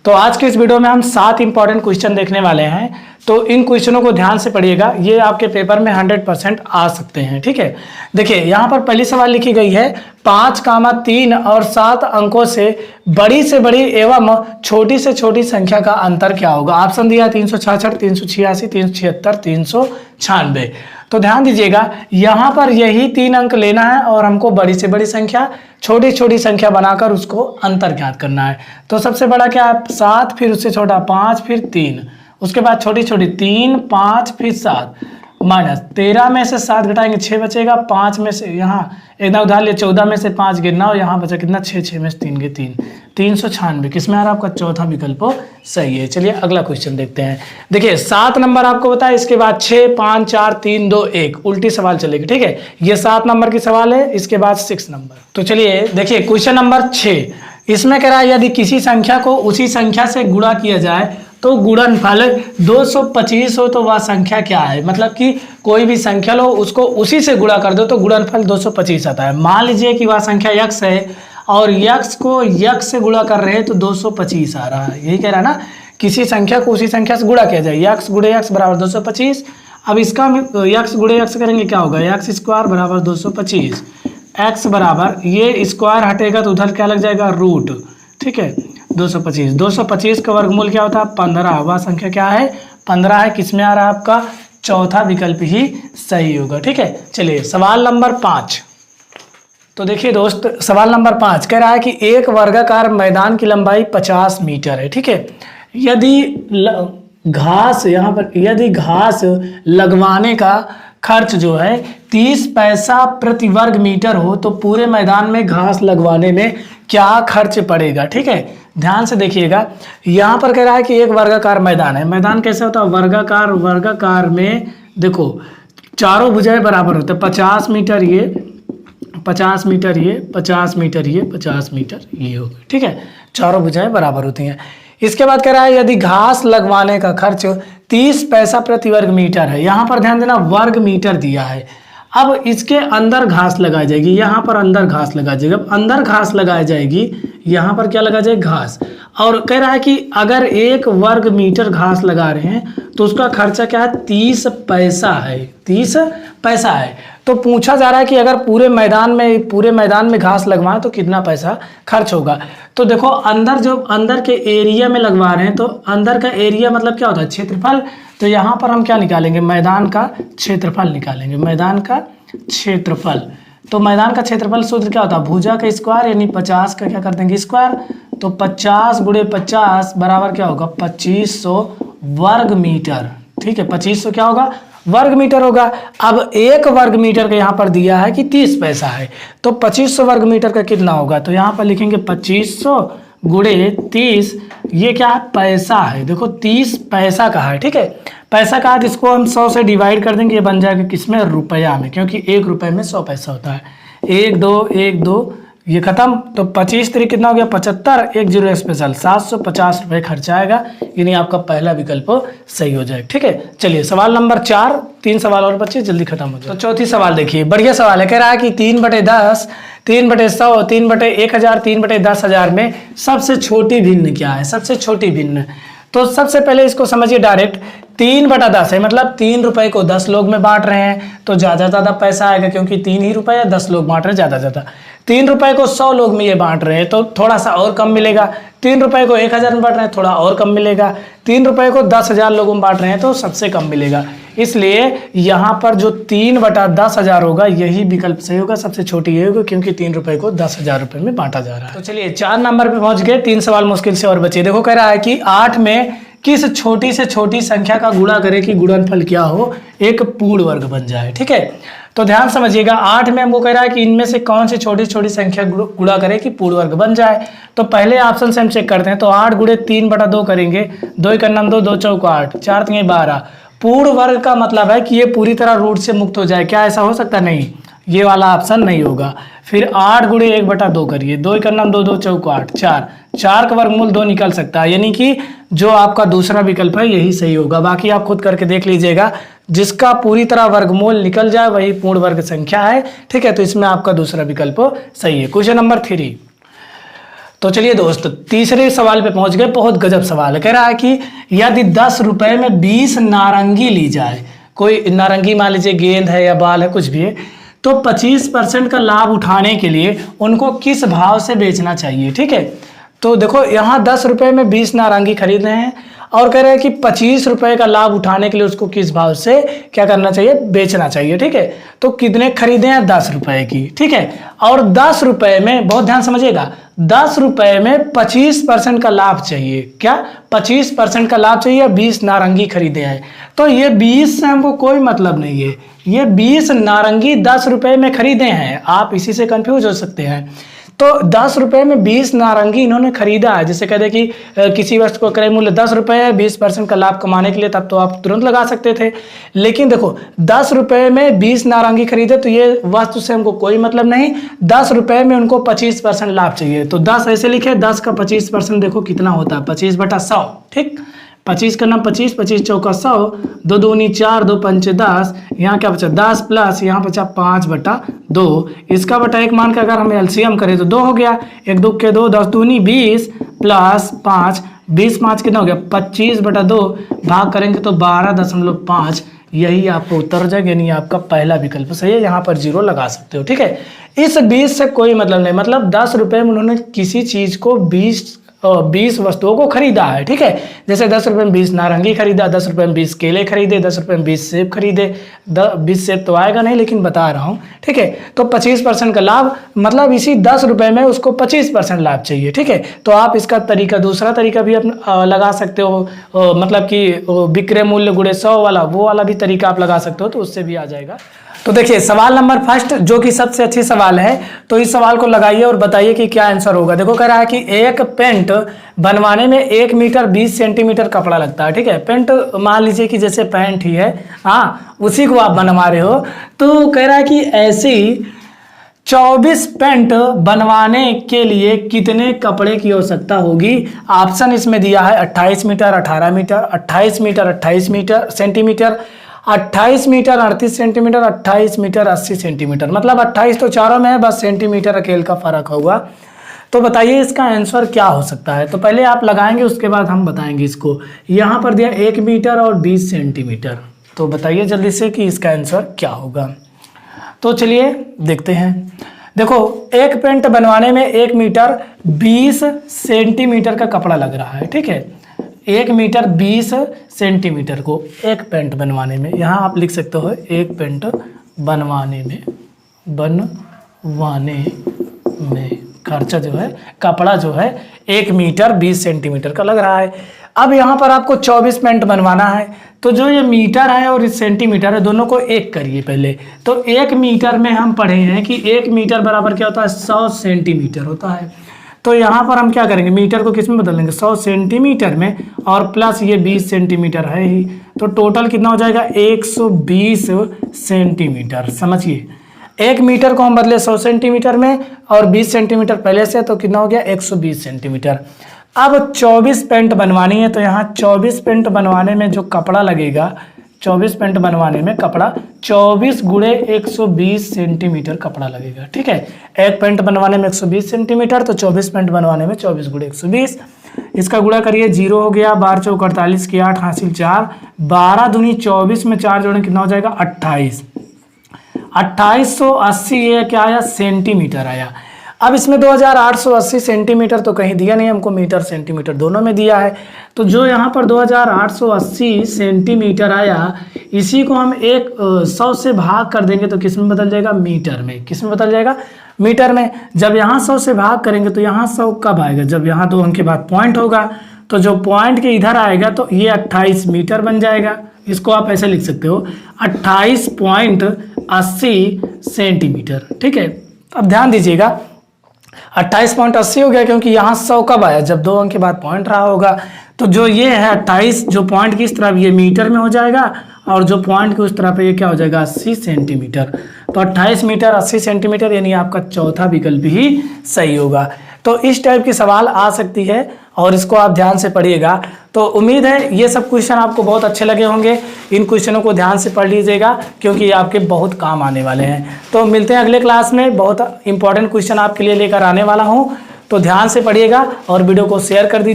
तो आज के इस वीडियो में हम 7 इंपॉर्टेंट क्वेश्चन देखने वाले हैं। तो इन क्वेश्चनों को ध्यान से पढ़िएगा, ये आपके पेपर में 100% आ सकते हैं। ठीक है, देखिए यहाँ पर पहली सवाल लिखी गई है 5, 3 और 7 अंकों से बड़ी एवं छोटी से छोटी संख्या का अंतर क्या होगा। ऑप्शन दिया 366, 386, 376, 396। तो ध्यान दीजिएगा, यहाँ पर यही 3 अंक लेना है और हमको बड़ी से बड़ी संख्या छोटी छोटी संख्या बनाकर उसको अंतर ज्ञात करना है। तो सबसे बड़ा क्या है 7, फिर उससे छोटा 5, फिर 3, उसके बाद छोटी छोटी 3, 5, फिर 7, माइनस 13 में से 7 घटाएंगे 6 बचेगा, 5 में से यहाँ एकदम उधार लिए 14 में से 5 गिरना और यहाँ बचा कितना 6, 6 में से 3 गए 3, 396। किसमें आ रहा है आपका चौथा विकल्प सही है। चलिए अगला क्वेश्चन देखते हैं। देखिए 7 नंबर आपको बताया, इसके बाद 6, 5, 4, 3, 2, 1 उल्टी सवाल चलेगी। ठीक है, ये 7 नंबर की सवाल है, इसके बाद 6 नंबर। तो चलिए देखिए क्वेश्चन नंबर 6, इसमें कह रहा है यदि किसी संख्या को उसी संख्या से गुणा किया जाए तो गुणनफल 225 हो तो वह संख्या क्या है। मतलब कि कोई भी संख्या लो उसको उसी से गुणा कर दो तो गुणनफल 225 आता है। मान लीजिए कि वह संख्या x है और x को x से गुणा कर रहे हैं तो 225 आ रहा है। यही कह रहा है ना, किसी संख्या को उसी संख्या से गुणा किया जाए, x गुणे x बराबर 225। अब इसका x गुणे x करेंगे क्या होगा, x स्क्वायर बराबर 225, x बराबर ये स्क्वायर हटेगा तो उधर क्या लग जाएगा रूट। ठीक है, 225 का वर्गमूल क्या होता है 15। वह संख्या क्या है 15 है। किसमें आ रहा है आपका चौथा विकल्प ही सही होगा। ठीक है, चलिए सवाल नंबर 5। तो देखिए दोस्त, सवाल नंबर 5 कह रहा है कि एक वर्गाकार मैदान की लंबाई 50 मीटर है। ठीक है, यदि घास यहाँ पर यदि घास लगवाने का खर्च जो है 30 पैसा प्रति वर्ग मीटर हो तो पूरे मैदान में घास लगवाने में क्या खर्च पड़ेगा। ठीक है, ध्यान से देखिएगा, यहाँ पर कह रहा है कि एक वर्गाकार मैदान है। मैदान कैसे होता है वर्गाकार में देखो चारों भुजाएं बराबर होते हैं, 50 मीटर ये, 50 मीटर ये, 50 मीटर ये, 50 मीटर ये हो गया। ठीक है, चारों भुजाएं बराबर होती हैं। इसके बाद कह रहा है यदि घास लगवाने का खर्च 30 पैसा प्रति वर्ग मीटर है। यहाँ पर ध्यान देना वर्ग मीटर दिया है। अब इसके अंदर घास लगाई जाएगी, यहाँ पर अंदर घास लगाई जाएगी। अब अंदर घास लगाई जाएगी, यहाँ पर क्या लगा जाएगी घास। और कह रहा है कि अगर 1 वर्ग मीटर घास लगा रहे हैं तो उसका खर्चा क्या है 30 पैसा है, 30 पैसा है। तो पूछा जा रहा है कि अगर पूरे मैदान में घास लगवाएं तो कितना पैसा खर्च होगा। तो देखो अंदर के एरिया में लगवा रहे हैं तो अंदर का एरिया मतलब क्या होता है क्षेत्रफल। तो यहाँ पर हम क्या निकालेंगे मैदान का क्षेत्रफल निकालेंगे, मैदान का क्षेत्रफल। तो मैदान का क्षेत्रफल सूत्र क्या होता है भुजा का स्क्वायर, यानी 50 का क्या कर देंगे स्क्वायर। तो 50 गुणे 50 बराबर क्या होगा 2500 वर्ग मीटर। ठीक है, 2500 क्या होगा वर्ग मीटर होगा। अब 1 वर्ग मीटर का यहाँ पर दिया है कि 30 पैसा है, तो 2500 वर्ग मीटर का कितना होगा। तो यहाँ पर लिखेंगे 2500 गुणे 30, ये क्या है पैसा है। देखो 30 पैसा का है। ठीक है, पैसा का है तो इसको हम 100 से डिवाइड कर देंगे, ये बन जाएगा किसमें रुपया में, क्योंकि 1 रुपये में 100 पैसा होता है। 1 2 ये खत्म। तो 25 3 कितना हो गया 75, 1 0 स्पेशल 750 रुपये खर्चा आएगा, यानी आपका पहला विकल्प सही हो जाएगा। ठीक है, चलिए सवाल नंबर 4, 3 सवाल और बच्चे जल्दी खत्म हो जाए। तो चौथी सवाल देखिए, बढ़िया सवाल है। कह रहा है कि 3/10, 3/100, 3/1000, 3/10,000 में सबसे छोटी भिन्न क्या है। सबसे छोटी भिन्न, तो सबसे पहले इसको समझिए डायरेक्ट। 3/10 है मतलब 3 रुपए को 10 लोग में बांट रहे हैं तो ज़्यादा पैसा आएगा, क्योंकि 3 ही रुपए या 10 लोग बांट रहे हैं ज़्यादा। 3 रुपए को 100 लोग में ये बांट रहे हैं तो थोड़ा सा और कम मिलेगा। 3 रुपए को 1000 में बांट रहे हैं थोड़ा और कम मिलेगा। 3 रुपए को 10,000 लोगों में बांट रहे हैं तो सबसे कम मिलेगा। इसलिए यहाँ पर जो 3/10,000 होगा यही विकल्प सही होगा, सबसे छोटी ये होगी, क्योंकि 3 रुपए को 10,000 रुपये में बांटा जा रहा है। तो चलिए 4 नंबर पे पहुंच गए, 3 सवाल मुश्किल से और बचे। देखो कह रहा है कि 8 में किस छोटी से छोटी संख्या का गुणा करें कि गुणनफल क्या हो एक पूर्ण वर्ग बन जाए। ठीक है, तो ध्यान समझिएगा, 8 में हमको कह रहा है कि इनमें से कौन सी छोटी छोटी संख्या गुणा करें कि पूर्ण वर्ग बन जाए। तो पहले ऑप्शन से हम चेक करते हैं। तो 8 गुणे 3/2 करेंगे, 2 का नाम 2, 2 चौक 8, 4 3 12। पूर्ण वर्ग का मतलब है कि ये पूरी तरह रूट से मुक्त हो जाए। क्या ऐसा हो सकता नहीं, ये वाला ऑप्शन नहीं होगा। फिर 8 गुणे 1/2 करिए, 2 का नाम 2, 2 चौक 8, 4 का वर्गमूल 2 निकल सकता है, यानी कि जो आपका दूसरा विकल्प है यही सही होगा। बाकी आप खुद करके देख लीजिएगा, जिसका पूरी तरह वर्गमूल निकल जाए वही पूर्ण वर्ग संख्या है। ठीक है, तो इसमें आपका दूसरा विकल्प सही है। क्वेश्चन नंबर 3, तो चलिए दोस्त तीसरे सवाल पे पहुंच गए। बहुत गजब सवाल है। कह रहा है कि यदि 10 रुपए में 20 नारंगी ली जाए, कोई नारंगी मान लीजिए गेंद है या बाल है कुछ भी है, तो 25% का लाभ उठाने के लिए उनको किस भाव से बेचना चाहिए। ठीक है, तो देखो यहाँ 10 रुपए में 20 नारंगी खरीद रहे हैं और कह रहे हैं कि 25 रुपए का लाभ उठाने के लिए उसको किस भाव से क्या करना चाहिए, बेचना चाहिए। ठीक है, तो कितने खरीदे हैं, 10 रुपए की। ठीक है, और 10 रुपए में, बहुत ध्यान समझिएगा, 10 रुपए में 25% का लाभ चाहिए। क्या 25% का लाभ चाहिए? 20 नारंगी खरीदे हैं, तो ये 20 से हमको कोई मतलब नहीं है। ये 20 नारंगी 10 रुपए में खरीदे हैं, आप इसी से कंफ्यूज हो सकते हैं। तो 10 रुपए में 20 नारंगी इन्होंने खरीदा है। जैसे कहते कि किसी वस्तु को क्रय मूल्य 10 रुपए है, 20% का लाभ कमाने के लिए, तब तो आप तुरंत लगा सकते थे। लेकिन देखो 10 रुपए में 20 नारंगी खरीदे तो ये वस्तु से हमको कोई मतलब नहीं। 10 रुपए में उनको 25% लाभ चाहिए, तो 10 ऐसे लिखे, 10 का 25% देखो कितना होता है, 25/100। ठीक, 25 का नाम 25, 25 चौका 100, 2 दूनी 4, 2 पंचे 10, यहाँ क्या बचा 10 प्लस यहाँ बचा 5/2। इसका बटा 1 मान के अगर हम एलसीएम करें तो 2 हो गया, 1 2 के 2, 10 दूनी 20 प्लस 5, 20 5 कितना हो गया 25/2, भाग करेंगे तो 12.5। यही आपको उत्तर हो जाएगा, यानी आपका पहला विकल्प सही है। यहाँ पर 0 लगा सकते हो। ठीक है, इस 20 से कोई मतलब नहीं, मतलब 10 रुपए में उन्होंने किसी चीज को 20 वस्तुओं को खरीदा है। ठीक है, जैसे 10 रुपए में 20 नारंगी खरीदा, 10 रुपए में 20 केले खरीदे, 10 रुपए में 20 सेब खरीदे। 20 सेब तो आएगा नहीं, लेकिन बता रहा हूँ। ठीक है, तो 25% का लाभ, मतलब इसी 10 रुपए में उसको 25% लाभ चाहिए। ठीक है, तो आप इसका तरीका, दूसरा तरीका भी लगा सकते हो, मतलब कि विक्रय मूल्य गुणे 100 वाला, वो वाला भी तरीका आप लगा सकते हो, तो उससे भी आ जाएगा। तो देखिए सवाल नंबर फर्स्ट, जो कि सबसे अच्छी सवाल है, तो इस सवाल को लगाइए और बताइए कि क्या आंसर होगा। देखो कह रहा है कि एक पेंट बनवाने में 1 मीटर 20 सेंटीमीटर कपड़ा लगता है। ठीक है, पेंट मान लीजिए कि जैसे पेंट ही है, हाँ, उसी को आप बनवा रहे हो, तो कह रहा है कि ऐसी 24 पेंट बनवाने के लिए कितने कपड़े की आवश्यकता होगी। ऑप्शन इसमें दिया है 28 metre, 18 metre, 28 metre 28 metre centimetre, 28 metre 38 centimetre, 28 metre 80 centimetre. मतलब 28 तो चारों में है, बस सेंटीमीटर अकेले का फर्क होगा। तो बताइए इसका आंसर क्या हो सकता है। तो पहले आप लगाएंगे, उसके बाद हम बताएंगे इसको। यहाँ पर दिया 1 मीटर और 20 सेंटीमीटर, तो बताइए जल्दी से कि इसका आंसर क्या होगा। तो चलिए देखते हैं। देखो एक पेंट बनवाने में 1 मीटर 20 सेंटीमीटर का कपड़ा लग रहा है। ठीक है, 1 मीटर 20 सेंटीमीटर को एक पेंट बनवाने में, यहाँ आप लिख सकते हो एक पेंट बनवाने में खर्चा जो है, कपड़ा जो है 1 मीटर 20 सेंटीमीटर का लग रहा है। अब यहाँ पर आपको 24 पेंट बनवाना है, तो जो ये मीटर है और इस सेंटीमीटर है, दोनों को एक करिए पहले। तो 1 मीटर में हम पढ़े हैं कि 1 मीटर बराबर क्या होता है, 100 सेंटीमीटर होता है। तो यहाँ पर हम क्या करेंगे, मीटर को किस में बदल देंगे, 100 सेंटीमीटर में, और प्लस ये 20 सेंटीमीटर है ही, तो टोटल कितना हो जाएगा 120 सेंटीमीटर। समझिए 1 मीटर को हम बदले 100 सेंटीमीटर में और 20 सेंटीमीटर पहले से, तो कितना हो गया 120 सेंटीमीटर। अब 24 पेंट बनवानी है, तो यहाँ 24 पेंट बनवाने में जो कपड़ा लगेगा, 24 पेंट बनवाने में कपड़ा 24 गुणे 120 सेंटीमीटर कपड़ा लगेगा। ठीक है, एक पेंट बनवाने में 120 सेंटीमीटर, तो 24 पेंट बनवाने में 24 गुणे 120, इसका गुणा करिए, 0 हो गया, 12 चौक 48 की 8 हासिल 4, 12 दूनी 24 में 4 जोड़े कितना हो जाएगा 28, 2880 ये क्या आया, सेंटीमीटर आया। अब इसमें 2880 सेंटीमीटर तो कहीं दिया नहीं हमको, मीटर सेंटीमीटर दोनों में दिया है, तो जो यहाँ पर 2880 सेंटीमीटर आया, इसी को हम 100 से भाग कर देंगे तो किस में बदल जाएगा, मीटर में। किस में बदल जाएगा, मीटर में। जब यहाँ 100 से भाग करेंगे तो यहाँ 100 कब आएगा, जब यहाँ 2 अंक के बाद पॉइंट होगा, तो जो पॉइंट के इधर आएगा तो ये 28 मीटर बन जाएगा। इसको आप ऐसे लिख सकते हो 28.80 सेंटीमीटर। ठीक है, अब ध्यान दीजिएगा 28.80 हो गया, क्योंकि यहाँ 100 कब आया, जब 2 अंक के बाद पॉइंट रहा होगा। तो जो ये है 28, जो पॉइंट की इस तरफ ये मीटर में हो जाएगा, और जो पॉइंट की उस तरफ ये क्या हो जाएगा 80 सेंटीमीटर। तो 28 मीटर 80 सेंटीमीटर, यानी आपका चौथा विकल्प ही सही होगा। तो इस टाइप की सवाल आ सकती है और इसको आप ध्यान से पढ़िएगा। तो उम्मीद है ये सब क्वेश्चन आपको बहुत अच्छे लगे होंगे। इन क्वेश्चनों को ध्यान से पढ़ लीजिएगा, क्योंकि ये आपके बहुत काम आने वाले हैं। तो मिलते हैं अगले क्लास में, बहुत इंपॉर्टेंट क्वेश्चन आपके लिए लेकर आने वाला हूँ। तो ध्यान से पढ़िएगा और वीडियो को शेयर कर दीजिए।